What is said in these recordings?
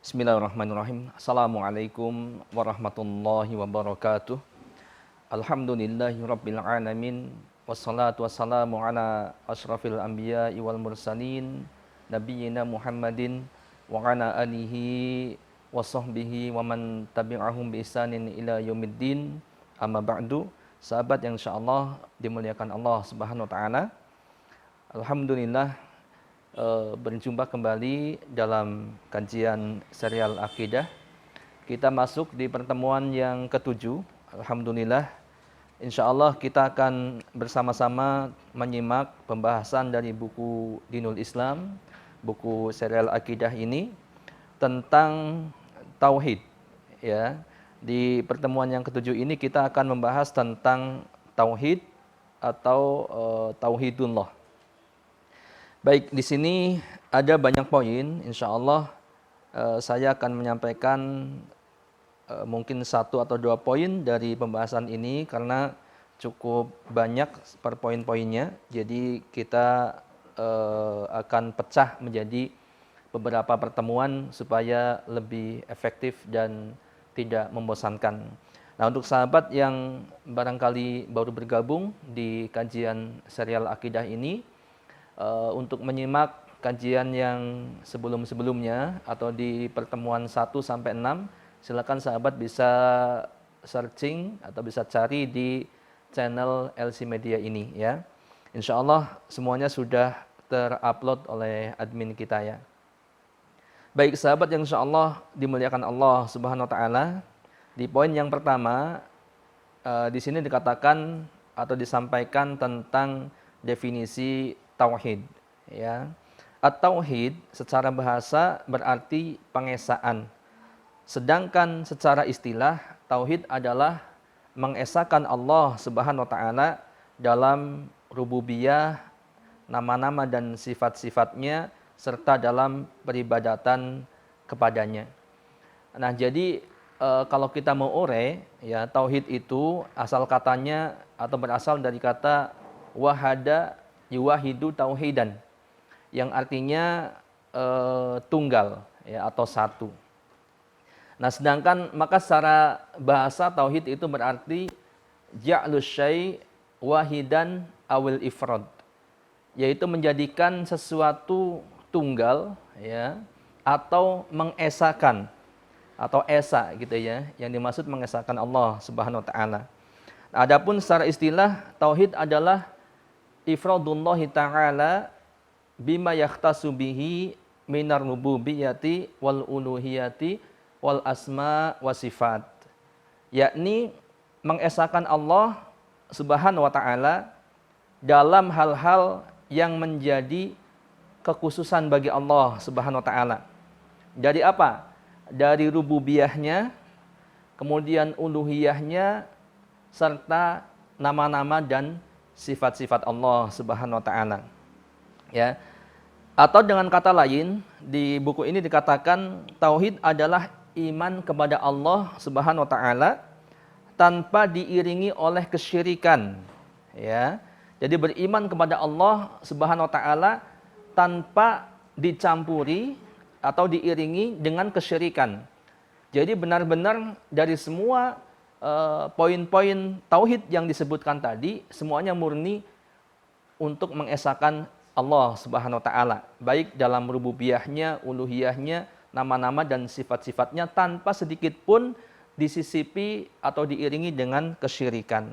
Bismillahirrahmanirrahim. Assalamualaikum warahmatullahi wabarakatuh. Alhamdulillahi rabbil alamin. Wassalatu wassalamu ala asyrafil anbiya'i wal mursalin nabiyyina Muhammadin wa ala alihi wa sahbihi wa man tabi'ahum bi ihsanin ila yaumiddin. Amma ba'du. Sahabat yang insyaallah dimuliakan Allah Subhanahu wa taala. Alhamdulillah berjumpa kembali dalam kajian serial akidah. Kita masuk di pertemuan yang ketujuh. Alhamdulillah, insya Allah kita akan bersama-sama menyimak pembahasan dari buku Dinul Islam, buku serial akidah ini tentang tauhid. Ya, di pertemuan yang ketujuh ini kita akan membahas tentang tauhid atau tauhidullah. Baik, di sini ada banyak poin. Insya Allah saya akan menyampaikan mungkin satu atau dua poin dari pembahasan ini karena cukup banyak per poin-poinnya. Jadi kita akan pecah menjadi beberapa pertemuan supaya lebih efektif dan tidak membosankan. Nah, untuk sahabat yang barangkali baru bergabung di kajian serial akidah ini, untuk menyimak kajian yang sebelum-sebelumnya atau di pertemuan 1 sampai 6, silakan sahabat bisa searching atau bisa cari di channel LC Media ini ya. Insya Allah semuanya sudah terupload oleh admin kita ya. Baik sahabat yang insya Allah dimuliakan Allah Subhanahu wa taala, di poin yang pertama di sini dikatakan atau disampaikan tentang definisi tauhid ya. At-tauhid secara bahasa berarti pengesaan. Sedangkan secara istilah tauhid adalah mengesahkan Allah Subhanahu wa taala dalam rububiyah, nama-nama dan sifat-sifatnya serta dalam peribadatan kepadanya. Nah, jadi kalau kita mau ure ya, tauhid itu asal katanya atau berasal dari kata wahada yuwahidu tauhidan, yang artinya tunggal ya, atau satu. Nah, sedangkan maka secara bahasa tauhid itu berarti ja'lus syai' wahidan awil ifrad, yaitu menjadikan sesuatu tunggal ya, atau mengesahkan atau esa gitu ya, yang dimaksud mengesahkan Allah Subhanahu wa taala. Nah, adapun secara istilah tauhid adalah ifradullahi ta'ala bima yakhtasu bihi minar rububiyyati wal uluhiyati wal asma wa sifat, yakni mengesahkan Allah Subhanahu wa taala dalam hal-hal yang menjadi kekhususan bagi Allah Subhanahu wa taala. Dari apa? Dari rububiyahnya, kemudian uluhiyahnya, serta nama-nama dan sifat-sifat Allah Subhanahu wa taala. Ya. Atau dengan kata lain, di buku ini dikatakan tauhid adalah iman kepada Allah Subhanahu wa taala tanpa diiringi oleh kesyirikan. Ya. Jadi beriman kepada Allah Subhanahu wa taala tanpa dicampuri atau diiringi dengan kesyirikan. Jadi benar-benar dari semua poin-poin tauhid yang disebutkan tadi semuanya murni untuk mengesahkan Allah Subhanahu wa taala, baik dalam rububiyahnya, uluhiyahnya, nama-nama dan sifat-sifatnya tanpa sedikit pun disisipi atau diiringi dengan kesyirikan.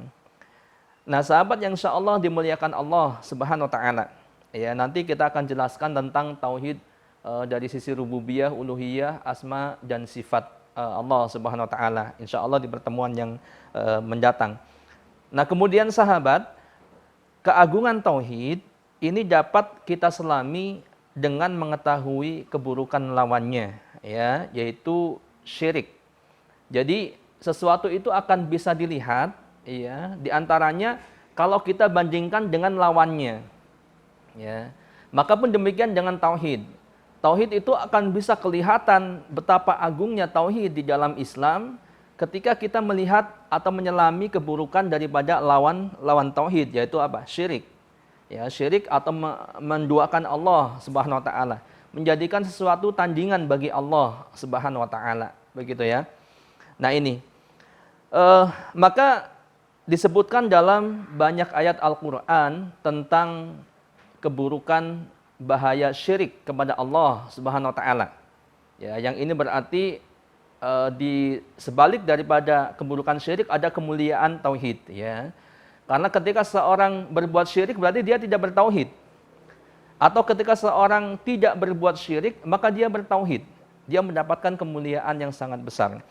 Nah, sahabat yang insyaallah dimuliakan Allah Subhanahu wa taala. Ya, nanti kita akan jelaskan tentang tauhid dari sisi rububiyah, uluhiyah, asma dan sifat Allah Subhanahu wa taala insyaallah di pertemuan yang mendatang. Nah, kemudian sahabat, keagungan tauhid ini dapat kita selami dengan mengetahui keburukan lawannya ya, yaitu syirik. Jadi sesuatu itu akan bisa dilihat ya, di antaranya kalau kita bandingkan dengan lawannya. Ya. Maka pun demikian dengan tauhid. Tauhid itu akan bisa kelihatan betapa agungnya tauhid di dalam Islam ketika kita melihat atau menyelami keburukan daripada lawan tauhid, yaitu apa? Syirik. Ya, syirik atau menduakan Allah Subhanahu wa taala. menjadikan sesuatu tandingan bagi Allah Subhanahu wa taala. Begitu ya. Nah, ini maka disebutkan dalam banyak ayat Al-Qur'an tentang keburukan bahaya syirik kepada Allah Subhanahu wa taala. Ya, yang ini berarti di sebalik daripada keburukan syirik ada kemuliaan tauhid, ya. Karena ketika seorang berbuat syirik berarti dia tidak bertauhid. Atau ketika seorang tidak berbuat syirik, maka dia bertauhid. Dia mendapatkan kemuliaan yang sangat besar.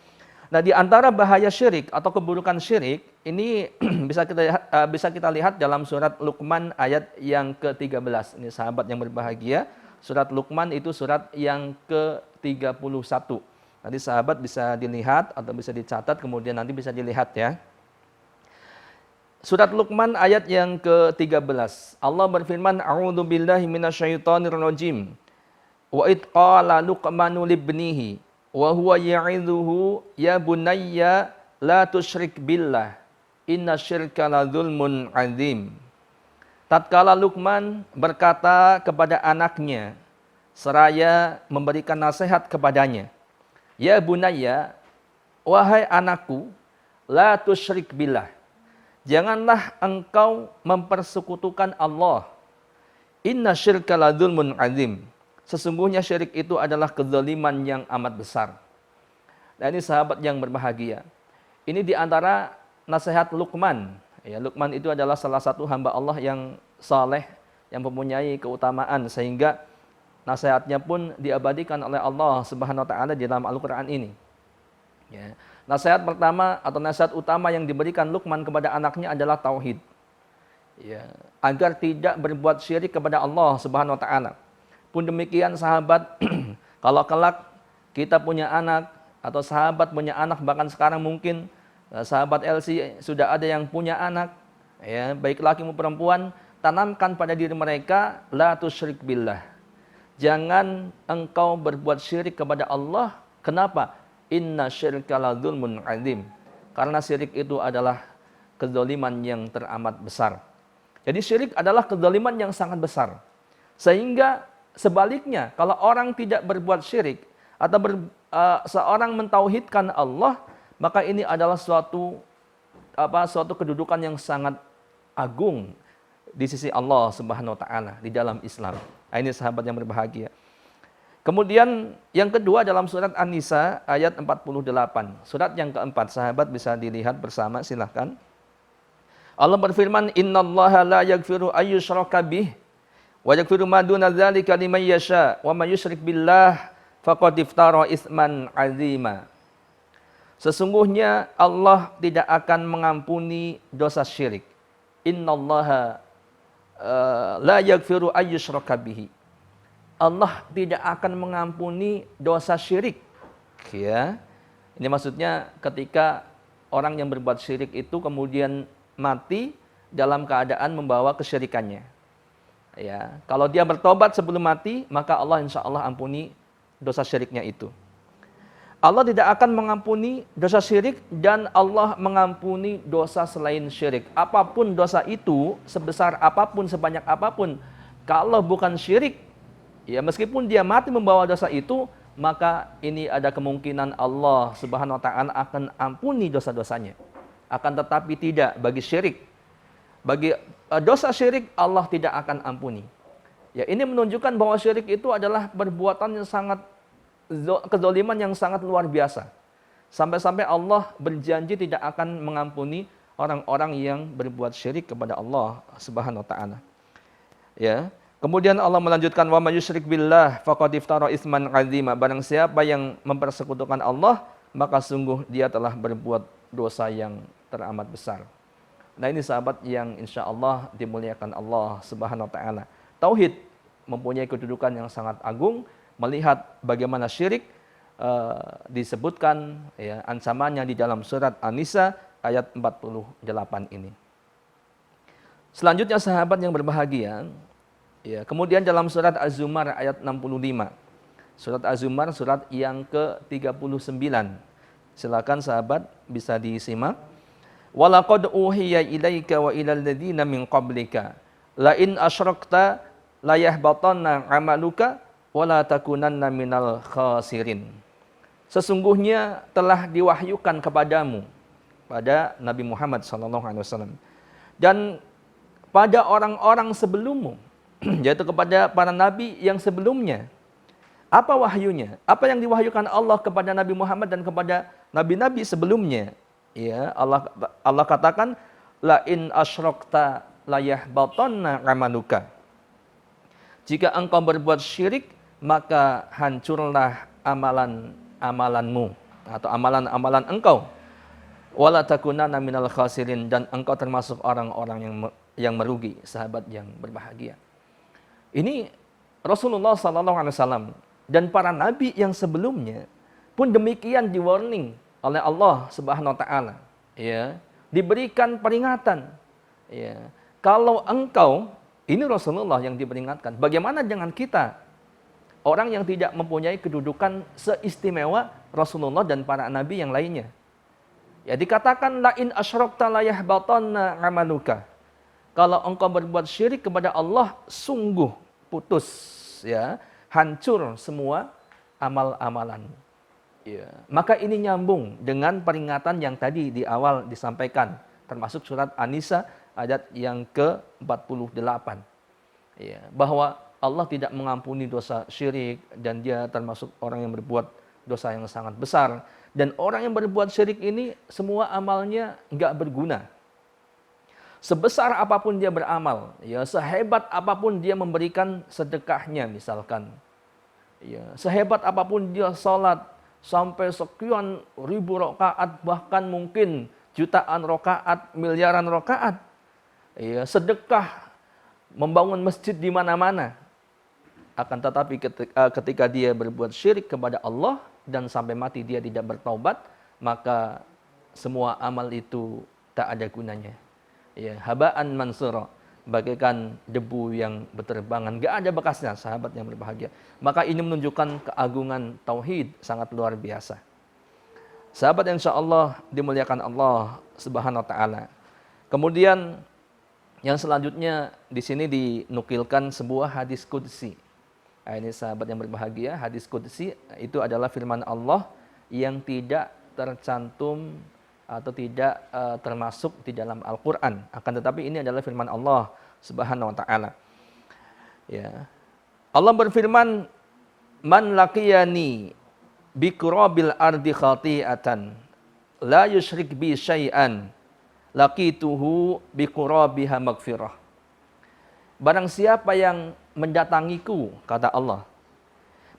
Nah, di antara bahaya syirik atau keburukan syirik, ini bisa kita lihat dalam surat Luqman ayat yang ke-13. Ini sahabat yang berbahagia, surat Luqman itu surat yang ke-31. Nanti sahabat bisa dilihat atau bisa dicatat, kemudian nanti bisa dilihat ya. Surat Luqman ayat yang ke-13. Allah berfirman, "A'udzu billahi minasyaitonir rajim. Wa id qala Luqmanu libnihi wa huwa ya'idhuhu ya bunayya la tusyrik billah. Inna syirka la dzulmun 'adzim." Tatkala Luqman berkata kepada anaknya seraya memberikan nasihat kepadanya, "Ya bunayya, wahai anakku, la tusyrik billah. Janganlah engkau mempersekutukan Allah. Inna syirka la dzulmun 'adzim." Sesungguhnya syirik itu adalah kezaliman yang amat besar. Nah, ini sahabat yang berbahagia. Ini di antara nasihat Luqman. Ya, Luqman itu adalah salah satu hamba Allah yang saleh, yang mempunyai keutamaan sehingga nasihatnya pun diabadikan oleh Allah Subhanahu wa taala di dalam Al-Qur'an ini. Ya. Nasihat pertama atau nasihat utama yang diberikan Luqman kepada anaknya adalah tauhid. Ya, agar tidak berbuat syirik kepada Allah Subhanahu wa taala. Pun demikian sahabat, kalau kelak kita punya anak atau sahabat punya anak, bahkan sekarang mungkin sahabat LC sudah ada yang punya anak, ya, baik laki maupun perempuan, tanamkan pada diri mereka la tusyrik billah. Jangan engkau berbuat syirik kepada Allah. Kenapa? Inna syirka la dzulmun 'adzim. Karena syirik itu adalah kezaliman yang teramat besar. Jadi syirik adalah kezaliman yang sangat besar. Sehingga sebaliknya, kalau orang tidak berbuat syirik atau seorang mentauhidkan Allah, maka ini adalah suatu kedudukan yang sangat agung di sisi Allah Subhanahu wa taala di dalam Islam. Nah, ini sahabat yang berbahagia. Kemudian yang kedua dalam surat An-Nisa ayat 48. Surat yang keempat, sahabat bisa dilihat bersama, silahkan. Allah berfirman, "Innallaha la yaghfiru ayyushraka bih wa yaghfiru ma duna dzalika liman yasha wa may yusyrik billah faqad iftara itsman 'azima." Sesungguhnya Allah tidak akan mengampuni dosa syirik. Innallaha la yaghfiru ayyushraka bihi. Allah tidak akan mengampuni dosa syirik. Ya. Ini maksudnya ketika orang yang berbuat syirik itu kemudian mati dalam keadaan membawa kesyirikannya. Ya, kalau dia bertobat sebelum mati, maka Allah insya Allah ampuni dosa syiriknya itu. Allah tidak akan mengampuni dosa syirik dan Allah mengampuni dosa selain syirik. Apapun dosa itu, sebesar apapun, sebanyak apapun, kalau bukan syirik, ya meskipun dia mati membawa dosa itu, maka ini ada kemungkinan Allah Subhanahu wa taala akan ampuni dosa-dosanya. Akan tetapi tidak bagi syirik. Bagi dosa syirik Allah tidak akan ampuni. Ya, ini menunjukkan bahwa syirik itu adalah perbuatan yang sangat kezaliman yang sangat luar biasa. Sampai-sampai Allah berjanji tidak akan mengampuni orang-orang yang berbuat syirik kepada Allah Subhanahu wa taala. Ya. Kemudian Allah melanjutkan, wa may yusyrik billah faqad iftara itsman 'adzima. Barang siapa yang mempersekutukan Allah, maka sungguh dia telah berbuat dosa yang teramat besar. Nah, ini sahabat yang insya Allah dimuliakan Allah Subhanahu wa taala. Tauhid mempunyai kedudukan yang sangat agung. Melihat bagaimana syirik disebutkan ya ancamannya di dalam surat An-Nisa ayat 48 ini. Selanjutnya sahabat yang berbahagia, ya, kemudian dalam surat Az-Zumar ayat 65. Surat Az-Zumar surat yang ke-39. Silakan sahabat bisa disimak. Walaqad uhiya ilaika wa ilal ladzina min qablika la in asyrakta la yahbatanna 'amaluka wala takunanna minal khasirin. Sesungguhnya telah diwahyukan kepadamu, pada Nabi Muhammad SAW, dan pada orang-orang sebelummu, yaitu kepada para nabi yang sebelumnya. Apa wahyunya? Apa yang diwahyukan Allah kepada Nabi Muhammad dan kepada nabi-nabi sebelumnya? Ya, Allah katakan, la in asyrakta la yahbatanna amaluka. Jika engkau berbuat syirik, maka hancurlah amalan-amalanmu atau amalan-amalan engkau. Wala takunanna minal khasirin, dan engkau termasuk orang-orang yang merugi, sahabat yang berbahagia. Ini Rasulullah SAW dan para nabi yang sebelumnya pun demikian di warning oleh Allah Subhanahu wa taala, ya, diberikan peringatan, ya. Kalau engkau, ini Rasulullah yang diperingatkan. Bagaimana dengan kita, orang yang tidak mempunyai kedudukan seistimewa Rasulullah dan para nabi yang lainnya? Ya, dikatakan la in asyrakta la yahbatanna amaluka. Kalau engkau berbuat syirik kepada Allah, sungguh putus, ya, hancur semua amal-amalanmu. Ya. Maka ini nyambung dengan peringatan yang tadi di awal disampaikan, termasuk surat An-Nisa ayat yang ke-48. Ya, bahwa Allah tidak mengampuni dosa syirik dan dia termasuk orang yang berbuat dosa yang sangat besar. Dan orang yang berbuat syirik ini semua amalnya nggak berguna. Sebesar apapun dia beramal, ya, sehebat apapun dia memberikan sedekahnya misalkan, ya, sehebat apapun dia salat sampai sekian ribu rakaat, bahkan mungkin jutaan rakaat, miliaran rakaat, ya, sedekah, membangun masjid di mana-mana. Akan tetapi ketika dia berbuat syirik kepada Allah dan sampai mati dia tidak bertaubat, maka semua amal itu tak ada gunanya. Ya, haba'an mansura, bagaikan debu yang berterbangan, gak ada bekasnya, sahabat yang berbahagia. Maka ini menunjukkan keagungan tauhid sangat luar biasa. Sahabat yang insyaallah dimuliakan Allah Subhanahu wa taala. Kemudian yang selanjutnya di sini dinukilkan sebuah hadis qudsi. Nah, ini sahabat yang berbahagia, hadis qudsi itu adalah firman Allah yang tidak tercantum atau tidak termasuk di dalam Al-Qur'an. Akan tetapi ini adalah firman Allah Subhanahu wa taala. Ya. Allah berfirman, "Man laqiyani bi qurabil ardi khati'atan la yusyrik bi syai'an laqituhu bi qurabiha maghfirah." Barang siapa yang mendatangiku, kata Allah,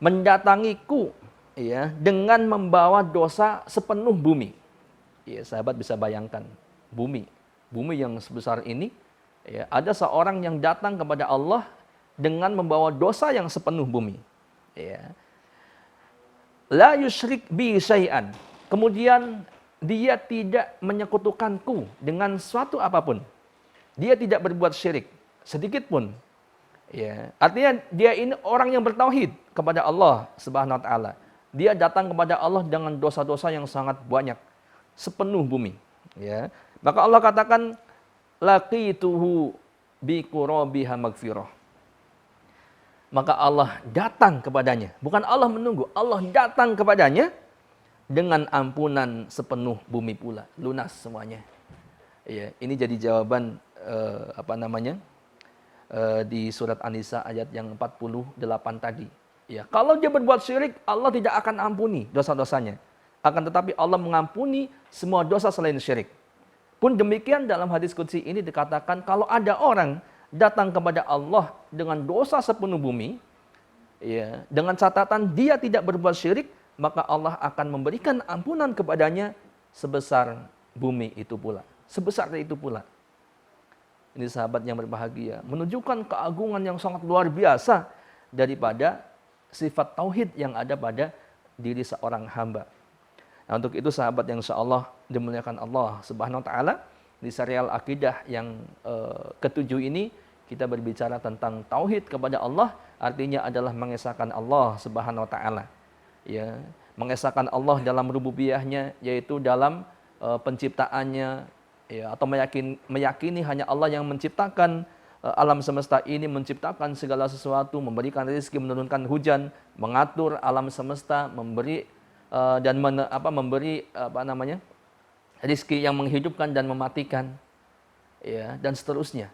mendatangiku, ya, dengan membawa dosa sepenuh bumi. Ya, sahabat bisa bayangkan, bumi yang sebesar ini, ya, ada seorang yang datang kepada Allah dengan membawa dosa yang sepenuh bumi. Ya. La yusyrik bi syai'an. Kemudian dia tidak menyekutukanku dengan suatu apapun. Dia tidak berbuat syirik sedikit pun. Ya, artinya dia ini orang yang bertauhid kepada Allah Subhanahu wa taala. Dia datang kepada Allah dengan dosa-dosa yang sangat banyak, sepenuh bumi, ya. Maka Allah katakan laqituhu bi qurabiha maghfirah. Maka Allah datang kepadanya, bukan Allah menunggu, Allah datang kepadanya dengan ampunan sepenuh bumi pula, lunas semuanya. Ya, ini jadi jawaban di surat An-Nisa ayat yang 48 tadi. Ya, kalau dia berbuat syirik, Allah tidak akan ampuni dosa-dosanya. Akan tetapi Allah mengampuni semua dosa selain syirik. Pun demikian dalam hadis qudsi ini dikatakan kalau ada orang datang kepada Allah dengan dosa sepenuh bumi, ya, dengan catatan dia tidak berbuat syirik, maka Allah akan memberikan ampunan kepadanya sebesar bumi itu pula. Sebesar itu pula. Ini sahabat yang berbahagia, menunjukkan keagungan yang sangat luar biasa daripada sifat tauhid yang ada pada diri seorang hamba. Nah, untuk itu sahabat yang insyaallah dimuliakan Allah Subhanahu wa taala, di serial akidah yang ketujuh ini kita berbicara tentang tauhid kepada Allah, artinya adalah mengesahkan Allah Subhanahu wa taala. Ya, mengesahkan Allah dalam rububiyahnya, yaitu dalam penciptaannya, ya, atau meyakini hanya Allah yang menciptakan, alam semesta ini, menciptakan segala sesuatu, memberikan rezeki, menurunkan hujan, mengatur alam semesta, memberi dan memberi rezeki yang menghidupkan dan mematikan, ya, dan seterusnya.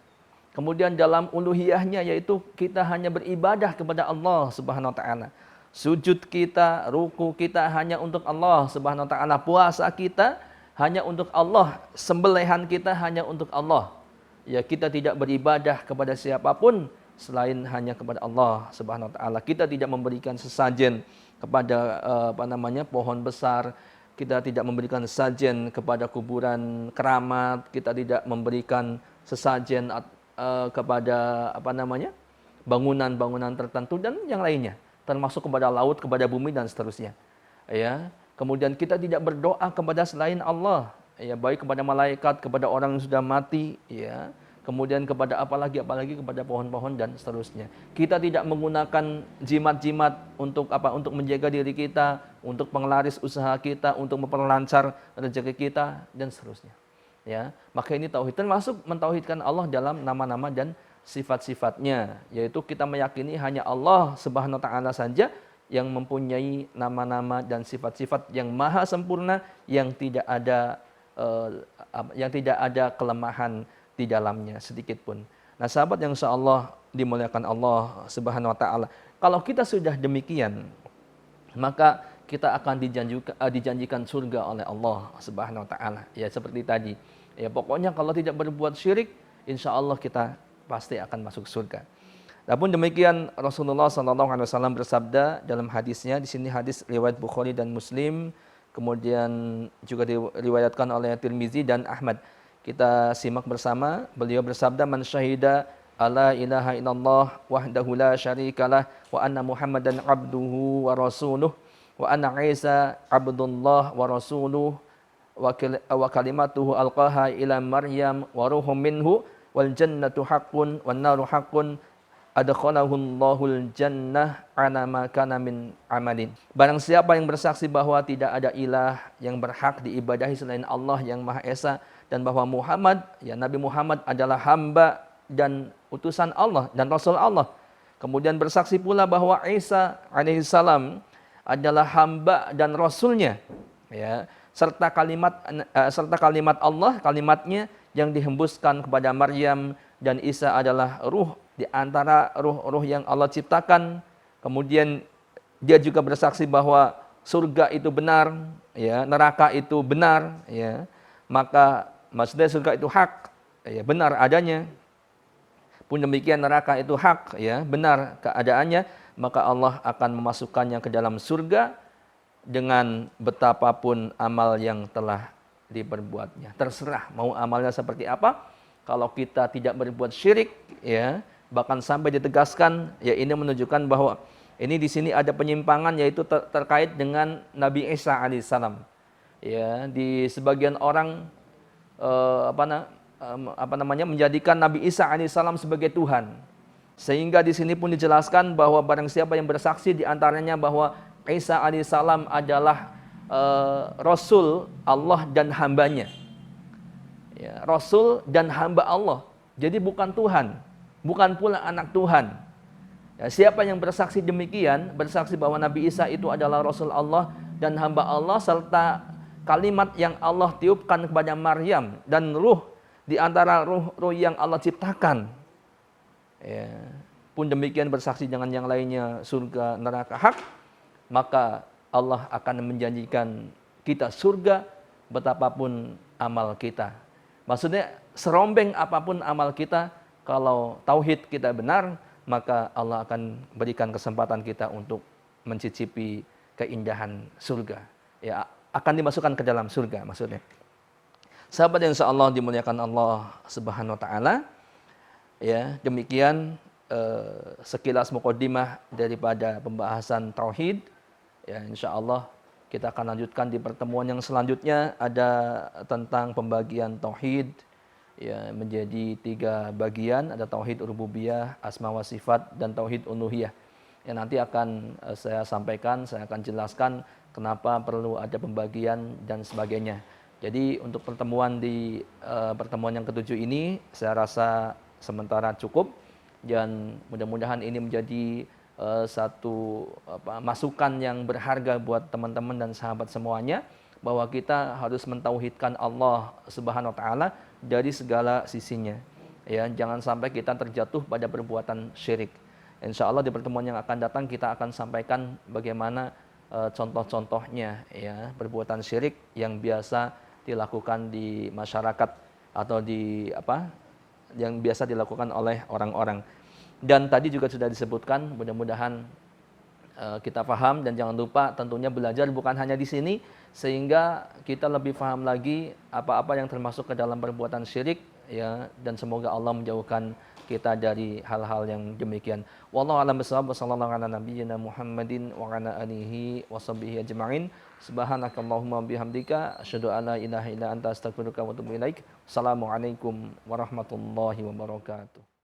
Kemudian dalam uluhiyahnya, yaitu kita hanya beribadah kepada Allah Subhanahu wa taala. Sujud kita, ruku kita hanya untuk Allah Subhanahu wa taala. Puasa kita hanya untuk Allah, sembelihan kita hanya untuk Allah. Ya, kita tidak beribadah kepada siapapun selain hanya kepada Allah Subhanahu wa taala. Kita tidak memberikan sesajen kepada pohon besar, kita tidak memberikan sesajen kepada kuburan keramat, kita tidak memberikan sesajen kepada bangunan-bangunan tertentu dan yang lainnya, termasuk kepada laut, kepada bumi dan seterusnya. Ya, kemudian kita tidak berdoa kepada selain Allah, ya, baik kepada malaikat, kepada orang yang sudah mati, ya. Kemudian kepada apalagi kepada pohon-pohon dan seterusnya. Kita tidak menggunakan jimat-jimat untuk untuk menjaga diri kita, untuk penglaris usaha kita, untuk memperlancar rezeki kita dan seterusnya. Ya, maka ini tauhid, termasuk mentauhidkan Allah dalam nama-nama dan sifat-sifatnya, yaitu kita meyakini hanya Allah Subhanahu wa taala saja yang mempunyai nama-nama dan sifat-sifat yang maha sempurna, yang tidak ada kelemahan di dalamnya sedikit pun. Nah, sahabat yang insyaallah dimuliakan Allah Subhanahu wa taala, kalau kita sudah demikian, maka kita akan dijanjikan surga oleh Allah Subhanahu wa taala. Ya, seperti tadi. Ya, pokoknya kalau tidak berbuat syirik, insyaallah kita pasti akan masuk surga. Namun demikian Rasulullah SAW bersabda dalam hadisnya, di sini hadis riwayat Bukhari dan Muslim, kemudian juga diriwayatkan oleh Tirmizi dan Ahmad. Kita simak bersama. Beliau bersabda, "Man syahida alla ilaha illallah wahdahu la syarikalah wa anna Muhammadan abduhu wa rasuluh wa anna Isa abdullah wa rasuluh wa kalimatuhu alqaha ila Maryam wa ruhum minhu wal jannatu haqqun wan naru haqqun adkhalahu Allahul jannah ala ma kana min amalin." Barang siapa yang bersaksi bahwa tidak ada ilah yang berhak diibadahi selain Allah yang Maha Esa, dan bahwa Muhammad, ya Nabi Muhammad adalah hamba dan utusan Allah dan Rasul Allah. Kemudian bersaksi pula bahwa Isa alaihissalam adalah hamba dan Rasulnya, ya, serta kalimat Allah, kalimatnya yang dihembuskan kepada Maryam, dan Isa adalah ruh di antara ruh-ruh yang Allah ciptakan. Kemudian dia juga bersaksi bahwa surga itu benar, ya, neraka itu benar, ya. Maka maksudnya surga itu hak, ya, benar adanya. Pun demikian neraka itu hak, ya, benar keadaannya. Maka Allah akan memasukkannya ke dalam surga dengan betapapun amal yang telah diperbuatnya. Terserah mau amalnya seperti apa. Kalau kita tidak berbuat syirik, ya, bahkan sampai ditegaskan, ya, ini menunjukkan bahwa ini di sini ada penyimpangan, yaitu terkait dengan Nabi Isa alaihissalam. Ya, di sebagian orang menjadikan Nabi Isa alaihissalam sebagai Tuhan. Sehingga di sini pun dijelaskan bahwa barang siapa yang bersaksi di antaranya bahwa Isa alaihissalam adalah Rasul Allah dan hambanya. Ya, Rasul dan hamba Allah. Jadi bukan Tuhan, bukan pula anak Tuhan. Ya, siapa yang bersaksi demikian, bersaksi bahwa Nabi Isa itu adalah Rasul Allah dan hamba Allah, serta kalimat yang Allah tiupkan kepada Maryam, dan ruh di antara ruh-ruh yang Allah ciptakan, ya, pun demikian bersaksi dengan yang lainnya, surga neraka hak, maka Allah akan menjanjikan kita surga betapapun amal kita. Maksudnya serombeng apapun amal kita, kalau tauhid kita benar, maka Allah akan berikan kesempatan kita untuk mencicipi keindahan surga. Ya, akan dimasukkan ke dalam surga maksudnya. Sahabat yang insyaallah dimuliakan Allah Subhanahu wa taala, ya, demikian sekilas muqaddimah daripada pembahasan tauhid. Ya, insyaallah kita akan lanjutkan di pertemuan yang selanjutnya, ada tentang pembagian tauhid, ya, menjadi 3 bagian, ada tauhid rububiyah, asma wa sifat, dan tauhid uluhiyah. Yang nanti akan saya sampaikan, saya akan jelaskan kenapa perlu ada pembagian dan sebagainya. Jadi untuk pertemuan di pertemuan yang ke-7 ini, saya rasa sementara cukup, dan mudah-mudahan ini menjadi satu masukan yang berharga buat teman-teman dan sahabat semuanya, bahwa kita harus mentauhidkan Allah Subhanahu wa taala dari segala sisinya. Ya, jangan sampai kita terjatuh pada perbuatan syirik. Insya Allah di pertemuan yang akan datang kita akan sampaikan bagaimana contoh-contohnya ya perbuatan syirik yang biasa dilakukan di masyarakat atau yang biasa dilakukan oleh orang-orang. Dan tadi juga sudah disebutkan, mudah-mudahan kita paham, dan jangan lupa tentunya belajar bukan hanya di sini, sehingga kita lebih paham lagi apa-apa yang termasuk ke dalam perbuatan syirik ya, dan semoga Allah menjauhkan kita dari hal-hal yang demikian. Wallahu a'lam bishawab. Wassallallahu ala nabiyyina Muhammadin wa ala alihi washabbihi ajma'in. Subhanakallahumma bihamdika asyhadu an la ilaha illa anta astaghfiruka wa atubu ilaik. Assalamualaikum warahmatullahi wabarakatuh.